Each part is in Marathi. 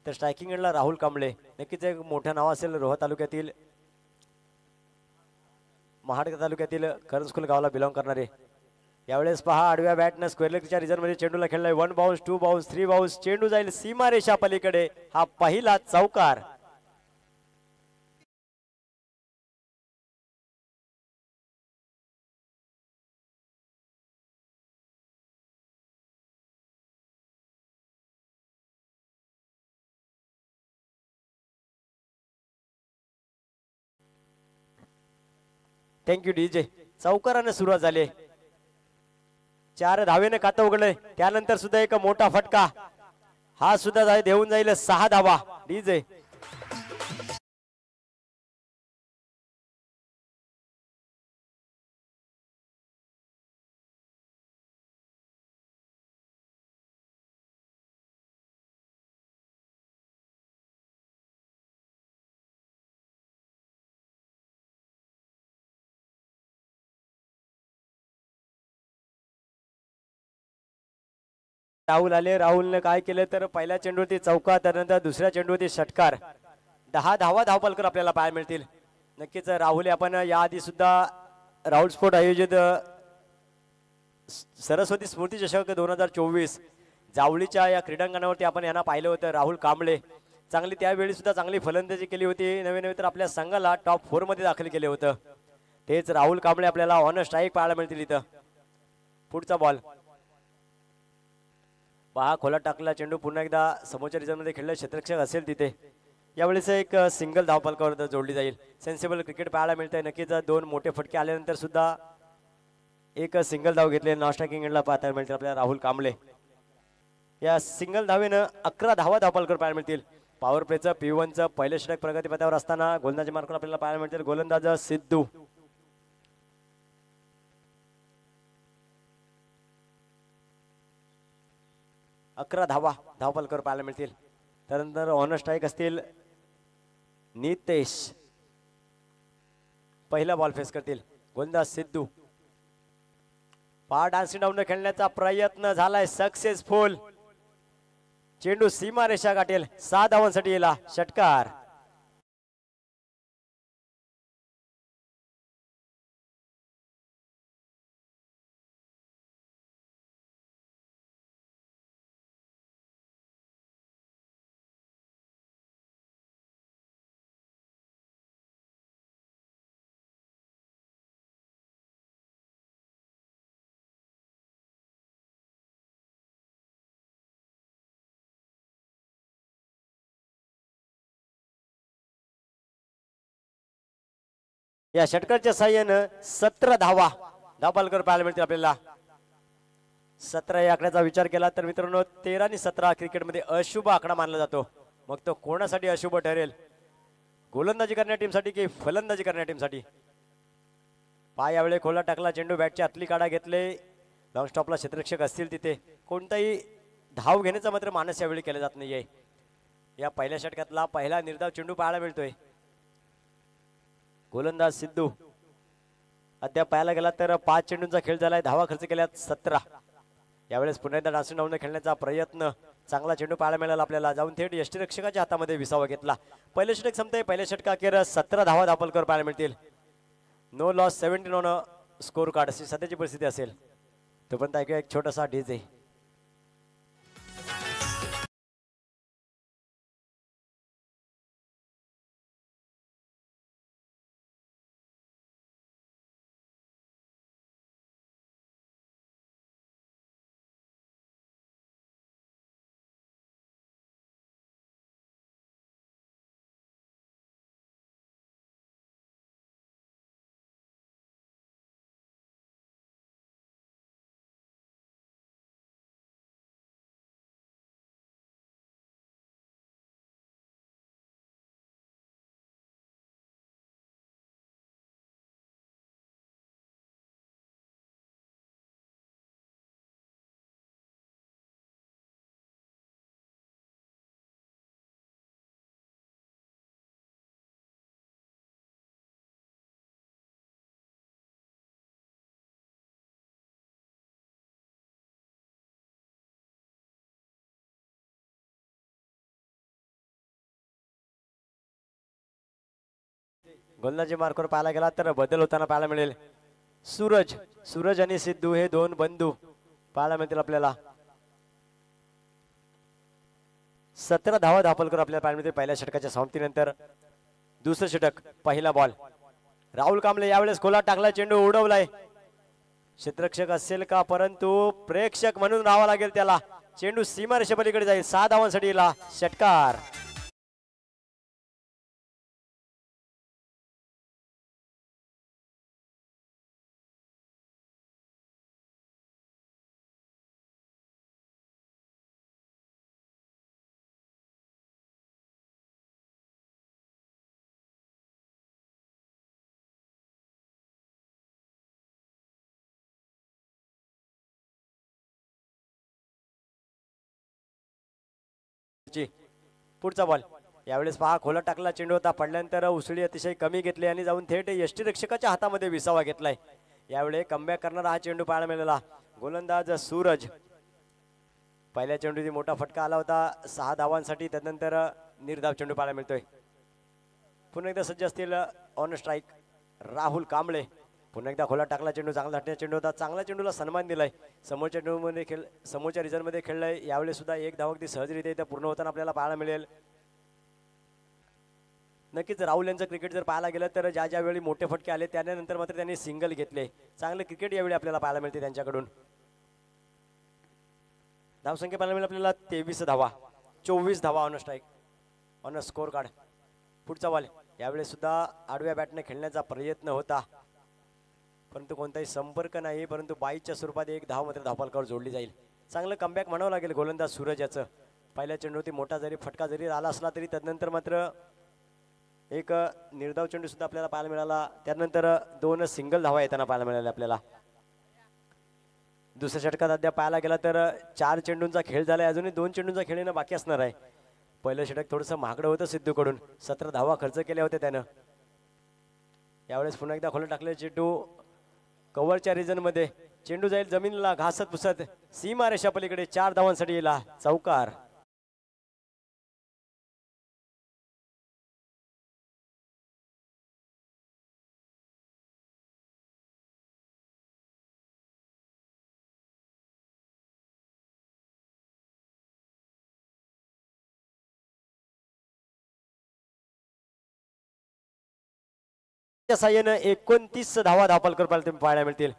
तर स्ट्रायकिंग एंडला राहुल कांबळे, नक्कीच एक मोठं नाव असेल रोहा तालुक्यातील, महाड तालुक्यातील करंजकुल गावाला बिलॉंग करणारे. यावेळेस पहा आडव्या बॅटनं स्क्वेअर लेगच्या रिझनमध्ये चेंडूला खेळलाय. 1 बाउन्स 2 बाउन्स 3 बाउन्स, चेंडू जाईल सीमारेषा पलीकडे. हा पहिला चौकार. Thank you DJ. चौकाराने सुरुवात झाली. 4 धावेने खातं उघडलंय. त्यानंतर सुद्धा एक मोठा फटका, हा सुद्धा देऊन जाईल 6 धावा. डीजे राहुल आले. राहुलने काय केलं तर पहिल्या चेंडूवरती चौका, त्यानंतर दुसऱ्या चेंडूवरती षटकार. 10 धावा धावपलकर आपल्याला पाहायला मिळतील. नक्कीच राहुल, आपण याआधी सुद्धा राहुल स्पोर्ट आयोजित सरस्वती स्मृती चषक 2024 जावळीच्या या क्रीडांगणावरती आपण यांना पाहिलं होतं. राहुल कांबळे चांगली त्यावेळी सुद्धा चांगली फलंदाजी केली होती. नवे नवे तर आपल्या संघाला टॉप 4 मध्ये दाखल केले होतं. तेच राहुल कांबळे आपल्याला ऑन स्ट्राईक पाहायला मिळतील इथं. पुढचा बॉल पहा, खोला टाकला चेंडू, पुन्हा एकदा समोरच्या रिझनमध्ये खेळलं. क्षेत्ररक्षक असेल तिथे. यावेळेस एक सिंगल धावपलकावर जोडली जाईल. सेन्सिबल क्रिकेट पाहायला मिळतंय. नक्कीच 2 मोठे फटके आल्यानंतर सुद्धा एक सिंगल धाव घेतले. नॉन स्ट्रायकिंग एंडला पाहायला मिळतील आपल्याला राहुल कांबळे. या सिंगल धावेनं 11 धावा धावपलकर पाहायला मिळतील. पॉवर प्लेचं P1चं पहिलं षटक प्रगतीपथावर असताना गोलंदाजी मार्कवर आपल्याला पाहायला मिळतील. गोलंदाज सिद्धू. अकरा धावा धावपलकर पाहायला मिळतील. त्यानंतर ऑन स्ट्राईक असतील नितेश. पहिला बॉल फेस करतील गोलंदाज सिद्धू. पहा, डान्सिंग डाऊन खेळण्याचा प्रयत्न झालाय सक्सेसफुल. चेंडू सीमारेषा गाठेल. 6 धावांसाठी येला षटकार. या षटकाच्या साह्यानं 17 धावा धावपलकर पाहायला मिळतील आपल्याला. 17 या आकड्याचा विचार केला तर मित्रांनो 13 आणि 17 क्रिकेटमध्ये अशुभ आकडा मानला जातो. मग तो कोणासाठी अशुभ ठरेल, गोलंदाजी करणाऱ्या टीमसाठी की फलंदाजी करणाऱ्या टीमसाठी. पाय यावेळी खोला टाकला चेंडू, बॅटची आतली काढा घेतले. लॉंग स्टॉपला क्षेत्ररक्षक असतील तिथे. कोणताही धाव घेण्याचा मात्र मानस यावेळी केला जात नाहीये. या पहिल्या षटकातला पहिला निर्धाव चेंडू पाहायला मिळतोय. गोलंदाज सिद्धू अद्याप पाहायला गेला तर 5 चेंडूंचा खेळ झालाय. धावा खर्च केल्यात 17. यावेळेस पुन्हा एकदा डान्सिंग डाऊन खेळण्याचा प्रयत्न. चांगला चेंडू पाहायला मिळाला आपल्याला. जाऊन थेट यष्टीरक्षकाच्या हातामध्ये विसावा घेतला. पहिलं षटक संपतंय. पहिल्या षटकाखेर 17 धावा धावपलकर पाहायला मिळतील. No loss 17 on score card अशी सध्याची परिस्थिती असेल. तोपर्यंत ऐकूया एक छोटासा डीजे. गोलंदाजी मार्कवर पाहायला गेला तर बदल होताना पाहायला मिळेल. सूरज आणि सिद्धू हे दोन बंधू पाहायला मिळतील आपल्याला. 17 धावा धापलकर आपल्याला पाहायला मिळतील पहिल्या षटकाच्या समाप्तीनंतर. दुसरं षटक पहिला बॉल. राहुल कांबळे यावेळेस खोला टाकला, चेंडू उडवलाय. क्षेत्ररक्षक असेल का, परंतु प्रेक्षक म्हणून राहावं लागेल त्याला. चेंडू सीमारेषे पलीकडे जाईल. 6 धावांसाठी षटकार. पुढचा बॉल. यावेळेस पहा खोला टाकला, चेंडू होता, पडल्यानंतर उसळी अतिशय कमी घेतली आणि जाऊन थेट यष्टीरक्षकाच्या हातामध्ये विसावा घेतलाय. यावेळी कमबॅक करणारा हा चेंडू पाहायला मिळाला. गोलंदाज सूरज. पहिल्या चेंडूची मोठा फटका आला होता 6 धावांसाठी. त्यानंतर निर्धाव चेंडू पाहायला मिळतोय. पुन्हा एकदा सज्ज असतील ऑन स्ट्राईक राहुल कांबळे. पुन्हा एकदा खोला टाकला, चेंडू चांगला हटण्याचा चेंडू होता. चांगला चेंडूला सन्मान दिलाय. समोरच्या चेंडूमध्ये समोरच्या रिझनमध्ये खेळलाय. यावेळी सुद्धा एक धाव अगदी सहजरित्या इथे पूर्ण होताना आपल्याला पाहायला मिळेल. नक्कीच राहुल यांचं क्रिकेट जर पाहायला गेलं तर ज्या ज्या वेळी मोठे फटके आले त्यानंतर मात्र त्यांनी सिंगल घेतले. चांगले क्रिकेट यावेळी आपल्याला पाहायला मिळते त्यांच्याकडून. धावसंख्या पाहायला मिळेल आपल्याला 23 धावा, 24 धावा on strike on score card. पुढचा बॉल. यावेळी सुद्धा आडव्या बॅटने खेळण्याचा प्रयत्न होता, परंतु कोणताही संपर्क नाही. परंतु बाईच्या स्वरूपात एक धाव मात्र धावफलकावर जोडली जाईल. चांगलं कमबॅक म्हणावं लागेल गोलंदाज सूरज याचं. पहिल्या चेंडूवरती मोठा जरी फटका जरी आला असला तरी त्यानंतर मात्र एक निर्धाव चेंडू सुद्धा आपल्याला पाहायला मिळाला. त्यानंतर 2 सिंगल धावा येताना पाहायला मिळाल्या आपल्याला. दुसऱ्या षटकात अद्याप पाहायला गेला तर 4 चेंडूंचा खेळ झालाय. अजूनही 2 चेंडूंचा खेळ येणं बाकी असणार आहे. पहिलं षटक थोडंसं महागडं होतं सिद्धूकडून. 17 धावा खर्च केल्या होत्या त्यानं. यावेळेस पुन्हा एकदा खोला टाकले, चेंडू कव्हरच्या रिजन मध्ये. चेंडू जाईल जमिनीला घासत पुसत सीमारेषा पलीकडे. 4 धावांसाठी चौकार. साह्यानं 29 धावा धावफलकर पाहायला मिळतील.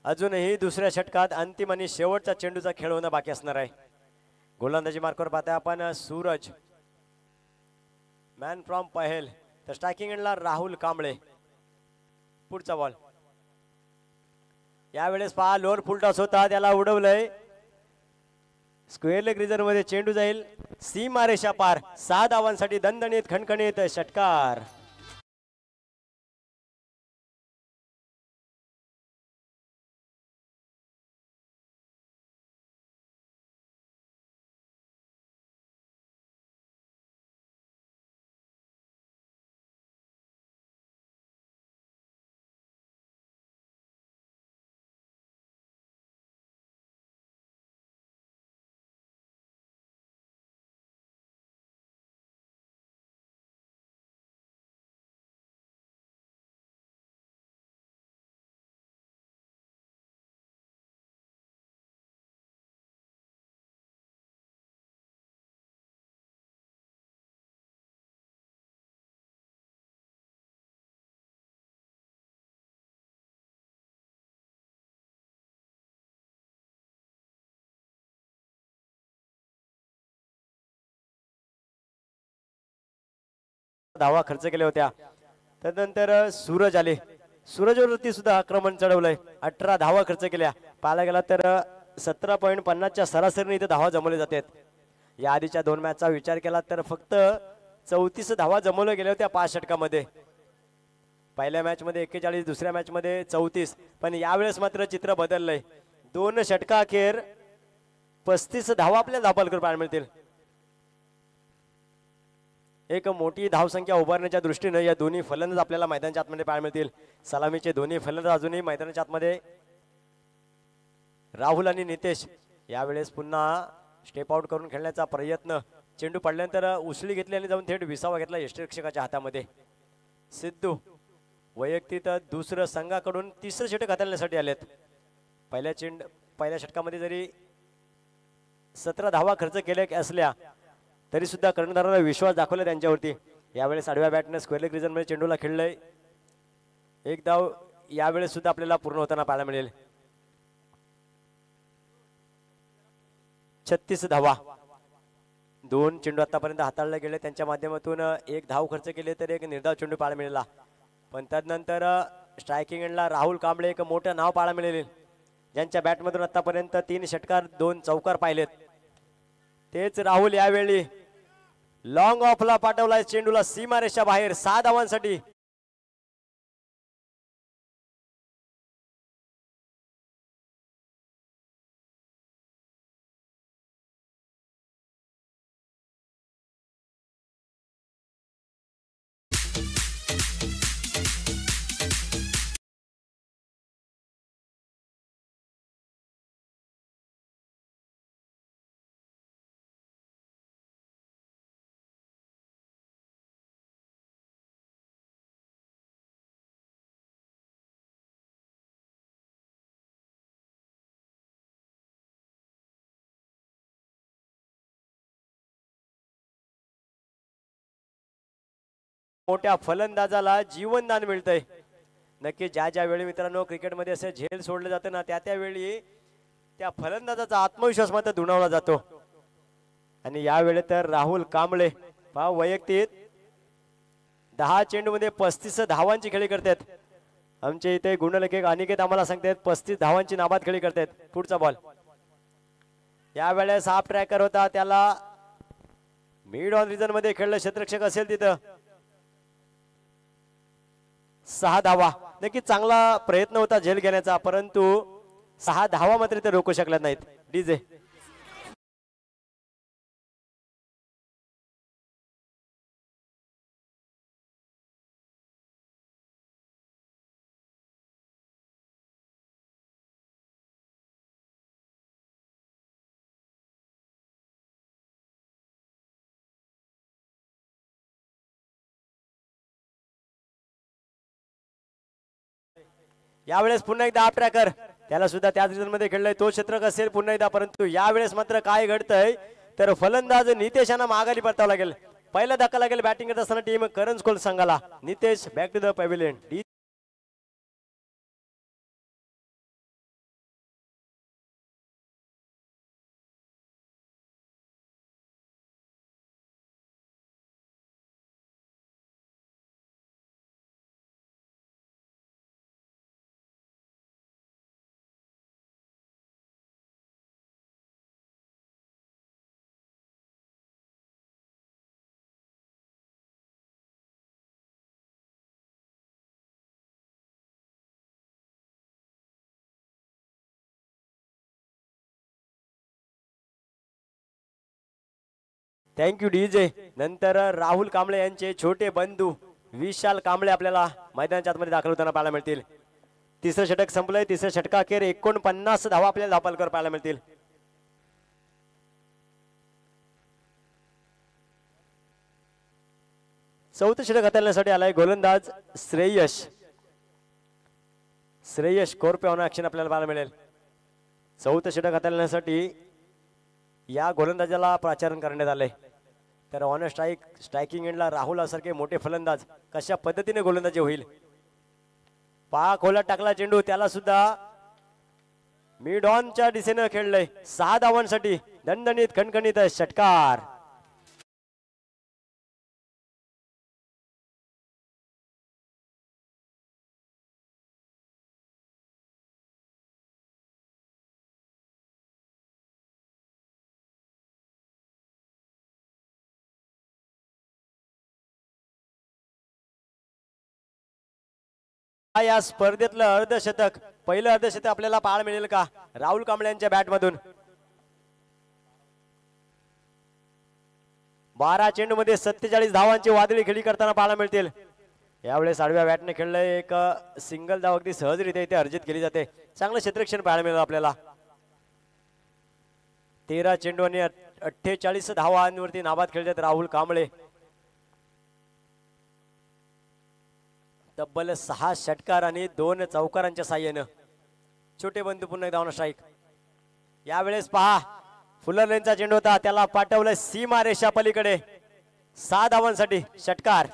अजूनही दुसऱ्या षटकात अंतिम आणि शेवटचा चेंडूचा खेळ होणं बाकी असणार आहे. गोलंदाजी मार्कवर पाहता आपण सूरज, मॅन फ्रॉम पहेल. तर स्ट्रायकिंग एंडला राहुल कांबळे. पुढचा बॉल. यावेळेस पहा लोअर फुल टॉस होता, त्याला उडवलंय. स्क्वेअर लेग रिझर्व मध्ये चेंडू जाईल सीमारेषा पार. 6 धावांसाठी दणदणीत खणखणीत षटकार. धावा खर्च केल्या होत्या. त्यानंतर सूरज आले. सूरजवरती सुद्धा आक्रमण चढवलंय. 18 धावा खर्च केल्या. पाहायला गेला तर 17.50च्या सरासरीने इथे धावा जमवले जातात. या आधीच्या 2 मॅचचा विचार केला तर फक्त 34 धावा जमवल्या गेल्या होत्या 5 षटकामध्ये. पहिल्या मॅच मध्ये 41, दुसऱ्या मॅच मध्ये 34. पण यावेळेस मात्र चित्र बदललंय. 2 षटका अखेर 35 धावा आपल्या धावफलकावर पाहायला मिळतील. एक मोठी धावसंख्या उभारण्याच्या दृष्टीने या दोन्ही फलंदाज आपल्याला मैदानाच्या आतमध्ये पाहायला मिळतील. सलामीचे दोन्ही फलंदाज अजूनही मैदानाच्या आतमध्ये. राहुल आणि नितेश यावेळेस पुन्हा स्टेप आउट करून खेळण्याचा प्रयत्न. चेंडू पडल्यानंतर उसळी घेतली आणि जाऊन थेट विसावा घेतला यष्टीरक्षकाच्या हातामध्ये. सिद्धू वैयक्तिक दुसरं संघाकडून तिसरं षटक हाताळण्यासाठी आलेत. पहिल्या षटकामध्ये जरी 17 धावा खर्च केल्या असल्या तरी सुद्धा कर्णधाराला विश्वास दाखवला त्यांच्यावरती. यावेळेस आडव्या बॅटने स्क्वेअर लेग रिजन मध्ये चेंडूला खेळलंय. एक धाव यावेळेस सुद्धा आपल्याला पूर्ण होताना पाहायला मिळेल. 36 धावा. 2 चेंडू आतापर्यंत हाताळले गेले त्यांच्या माध्यमातून. एक धाव खर्च केले तर एक निर्धाव चेंडू पाहायला मिळाला. पण त्यानंतर स्ट्रायकिंग एंडला राहुल कांबळे एक मोठं नाव पाहायला मिळेल, ज्यांच्या बॅटमधून आतापर्यंत 3 षटकार 2 चौकार पाहिलेत. तेच राहुल यावेळी लॉंग ऑफला पाठवलाय चेंडूला सीमारेषा बाहेर 6 धावांसाठी. मोठ्या फलंदाजाला जीवनदान मिळतंय. नक्की ज्या ज्या वेळी मित्रांनो क्रिकेटमध्ये असे झेल सोडले जाते ना, त्या त्यावेळी त्या फलंदाजाचा आत्मविश्वास मात्र दुणावला जातो. आणि यावेळी तर राहुल कांबळे पहा वैयक्तिक 10 चेंडूमध्ये 35 धावांची खेळी करतात. आमचे इथे गुणलेखक अनिकेत आम्हाला सांगतात 35 धावांची नाबाद खेळी करतात. पुढचा बॉल यावेळेस हाफ ट्रॅकर होता, त्याला मिड ऑन रिजन मध्ये खेळलं क्षेत्ररक्षक असेल तिथं. 6 धावा. नक्की चांगला प्रयत्न होता झेल घेण्याचा, परंतु 6 धावा मात्र ते रोखू शकल्या नाहीत. डीजे यावेळेस पुन्हा एकदा हाफ ट्रॅकर, त्याला सुद्धा त्याच रिजन मध्ये खेळलंय. तो क्षेत्रक असेल पुन्हा एकदा, परंतु यावेळेस मात्र काय घडतंय तर फलंदाज नितेशांना माघारी परतावं लागेल. पहिला धक्का लागेल बॅटिंग करत असताना टीम करंजकोल संघाला. Nitesh back to the pavilion. Thank you DJ. नंतर राहुल कांबळे यांचे छोटे बंधू विशाल कांबळे आपल्याला मैदानाच्या आतमध्ये दाखल होताना पाहायला मिळतील. तिसरं षटक संपलंय. तिसऱ्या षटकाखेर 49 धावा आपल्याला धावपालकर पाहायला मिळतील. चौथं षटक हाताळण्यासाठी आलाय गोलंदाज श्रेयश. श्रेयश कोरपे ऑन ऍक्शन आपल्याला पाहायला मिळेल. चौथं षटक हाताळण्यासाठी या गोलंदाजाला प्राचारण करण्यात आलंय. तर ऑन स्ट्रायकिंग एंडला राहुल सारखे मोठे फलंदाज कशा पद्धतीने गोलंदाजी होईल. पाक खोलात टाकला चेंडू, त्याला सुद्धा मिड ऑनच्या दिशेनं खेळलंय. 6 धावांसाठी दणदणीत खणखणीत षटकार. या स्पर्धेतलं अर्धशतक, पहिलं अर्धशतक आपल्याला पाहायला मिळेल का राहुल कांबळे यांच्या बॅट मधून. 12 चेंडू मध्ये 47 धावांची वादळी खेळी करताना पाहायला मिळतील. यावेळेस आडव्या बॅटने खेळलंय. एक सिंगल धाव अगदी सहजरित्या इथे अर्जित केली जाते. चांगलं क्षेत्ररक्षण पाहायला मिळेल आपल्याला. 13 चेंडू आणि 48 धावांवरती नाबाद खेळतात राहुल कांबळे. तब्बल 6 षटकार आणि 2 चौकारांच्या साह्यानं छोटे बंधू पुन्हा एकदा ऑन स्ट्राईक. यावेळेस पहा फुलर लेनचा चेंडू होता, त्याला पाठवलं सीमा रेषा पलीकडे 6 धावांसाठी षटकार.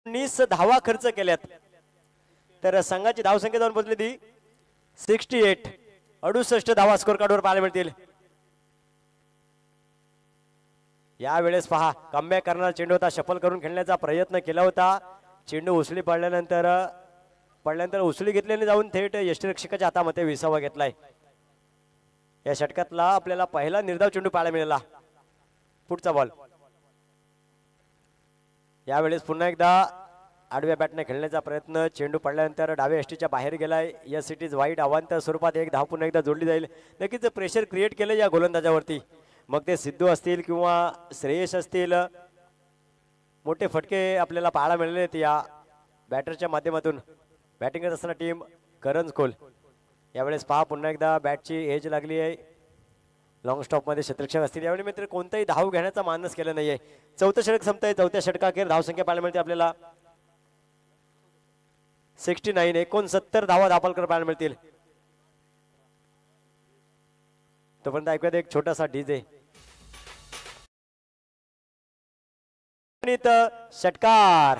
उन्नीस धावा खर्च केल्यात तर संघाची धावसंख्या जाऊन पोहोचली ती 68. 68 धावा स्कोर कार्डवर पाहायला मिळतील. यावेळेस पहा कमबॅक करणारा चेंडू होता, शफल करून खेळण्याचा प्रयत्न केला होता. चेंडू उसळी पडल्यानंतर उसळी घेतल्याने जाऊन थेट यष्टिरक्षकाच्या हातामध्ये विसावा घेतलाय. या षटकातला आपल्याला पहिला निर्धाव चेंडू पाहायला मिळाला. पुढचा बॉल. यावेळेस पुन्हा एकदा आडव्या बॅटने खेळण्याचा प्रयत्न, चेंडू पडल्यानंतर डाव्या एसटीच्या बाहेर गेलाय. यस इट इज वाईट. अवांतर स्वरूपात एक धाव पुन्हा एकदा जोडली जाईल. नक्कीच प्रेशर क्रिएट केलं या गोलंदाजावरती, मग ते सिद्धू असतील किंवा श्रेयश असतील. मोठे फटके आपल्याला पाहायला मिळाले आहेत या बॅटरच्या माध्यमातून. बॅटिंग करत असताना टीम करंज कोल. यावेळेस पहा पुन्हा एकदा बॅटची एज लागली आहे. लॉंग स्टॉप मध्ये क्षेत्ररक्षक असतील. यावेळी मित्र कोणताही धाव घेण्याचा मानस केला नाहीये. चौथं षटक संपतंय. चौथ्या षटकाखेर धावसंख्या पाहायला मिळते आपल्याला 69. 69 धावा दापालकर पाहायला मिळतील. तोपर्यंत ऐकूयात एक छोटासा डीजे. षटकार.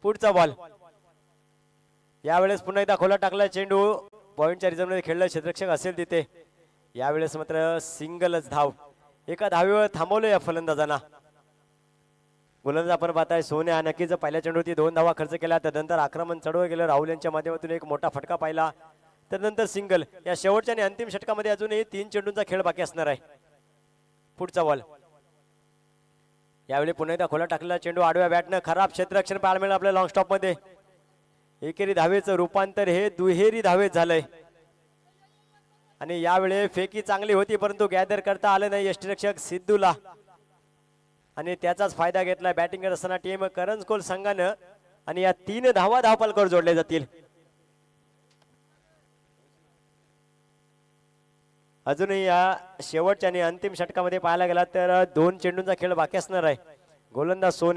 पुढचा बॉल. यावेळेस पुन्हा एकदा खोला टाकला चेंडू. पॉइंटच्या रिझर्व मध्ये खेळला क्षेत्ररक्षक असेल तिथे. यावेळेस मात्र सिंगलच धाव. एका धावेवर थांबवलं या फलंदाजांना. गोलंदाज आपण पाहताय सोन्या. नक्कीच पहिल्या चेंडूवरती 2 धावा खर्च केल्या. त्यानंतर आक्रमण चढवलं गेलं. राहुल यांच्या माध्यमातून एक मोठा फटका पाहिला. त्यानंतर सिंगल. या शेवटच्या आणि अंतिम षटकामध्ये अजूनही 3 चेंडूंचा खेळ बाकी असणार आहे. पुढचा बॉल. यावेळी पुन्हा एकदा खोला टाकलेला चेंडू आडव्या बॅटनं खराब क्षेत्ररक्षण पाहायला मिळालं आपल्या लॉंग स्टॉप मध्ये. एकेरी धावेचं रूपांतर हे दुहेरी धावेत झालंय. आणि यावेळी फेकी चांगली होती परंतु गॅदर करता आलं नाही यष्टिरक्षक सिद्धूला, आणि त्याचाच फायदा घेतलाय बॅटिंग करत असताना टीम करंज कोल संघानं. आणि या 3 धावा धावपालकावर जोडल्या जातील. अजूनही या शेवटच्या आणि अंतिम षटकामध्ये पाहायला गेला तर 2 चेंडूंचा खेळ बाकी असणार आहे. गोलंदाज सोन्या.